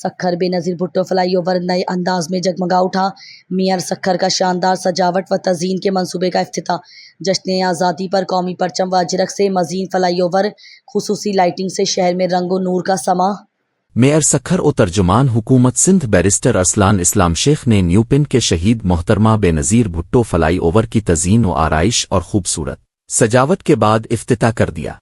سکھر بے نظیر Bhutto fly over نئے انداز میں جگمگا اٹھا۔ میئر سکھر کا شاندار سجاوٹ و تزئین کے منصوبے کا افتتاح۔ جشن آزادی پر قومی پرچم و اجرک سے مزین فلائی اوور، خصوصی لائٹنگ سے شہر میں رنگ و نور کا سما۔ میئر سکھر و ترجمان حکومت سندھ بیرسٹر ارسلان اسلام شیخ نے نیو پن کے شہید محترمہ بے نظیر بھٹو فلائی اوور کی تزئین و آرائش اور خوبصورت سجاوٹ کے بعد افتتاح کر دیا۔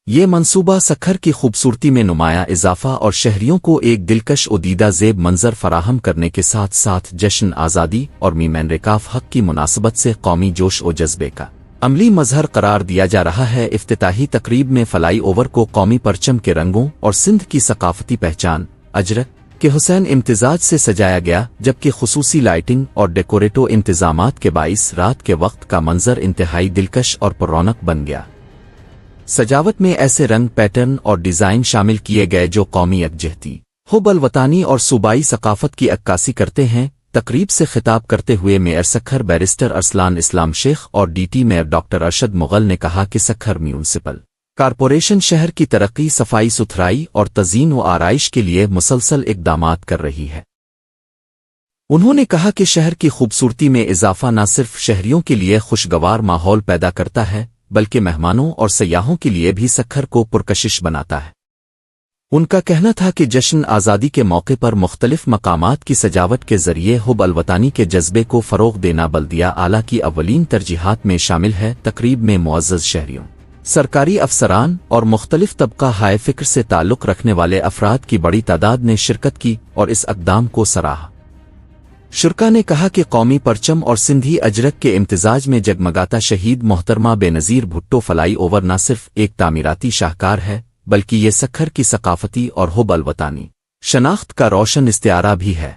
یہ منصوبہ سکھر کی خوبصورتی میں نمایاں اضافہ اور شہریوں کو ایک دلکش و دیدہ زیب منظر فراہم کرنے کے ساتھ ساتھ جشن آزادی اور میمن رکاف حق کی مناسبت سے قومی جوش و جذبے کا عملی مظہر قرار دیا جا رہا ہے۔ افتتاحی تقریب میں فلائی اوور کو قومی پرچم کے رنگوں اور سندھ کی ثقافتی پہچان اجرک کے حسین امتزاج سے سجایا گیا، جبکہ خصوصی لائٹنگ اور ڈیکوریٹو انتظامات کے باعث رات کے وقت کا منظر انتہائی دلکش اور پررونق بن گیا۔ سجاوٹ میں ایسے رنگ پیٹرن اور ڈیزائن شامل کیے گئے جو قومی یکجہتی، حب الوطنی اور صوبائی ثقافت کی عکاسی کرتے ہیں۔ تقریب سے خطاب کرتے ہوئے میئر سکھر بیرسٹر ارسلان اسلام شیخ اور D T mayor doctor Arshad Mughal نے کہا کہ سکھر میونسپل کارپوریشن شہر کی ترقی، صفائی ستھرائی اور تزئین و آرائش کے لیے مسلسل اقدامات کر رہی ہے۔ انہوں نے کہا کہ شہر کی خوبصورتی میں اضافہ نہ صرف شہریوں کے لیے خوشگوار ماحول پیدا کرتا ہے بلکہ مہمانوں اور سیاحوں کے لیے بھی سکھر کو پرکشش بناتا ہے۔ ان کا کہنا تھا کہ جشن آزادی کے موقع پر مختلف مقامات کی سجاوٹ کے ذریعے حب الوطنی کے جذبے کو فروغ دینا بلدیہ اعلیٰ کی اولین ترجیحات میں شامل ہے۔ تقریب میں معزز شہریوں، سرکاری افسران اور مختلف طبقہ ہائے فکر سے تعلق رکھنے والے افراد کی بڑی تعداد نے شرکت کی اور اس اقدام کو سراہا۔ شرکا نے کہا کہ قومی پرچم اور سندھی اجرک کے امتزاج میں جگمگاتا شہید محترمہ بے نظیر بھٹو فلائی اوور نہ صرف ایک تعمیراتی شاہکار ہے بلکہ یہ سکھر کی ثقافتی اور حب الوطنی شناخت کا روشن استعارہ بھی ہے۔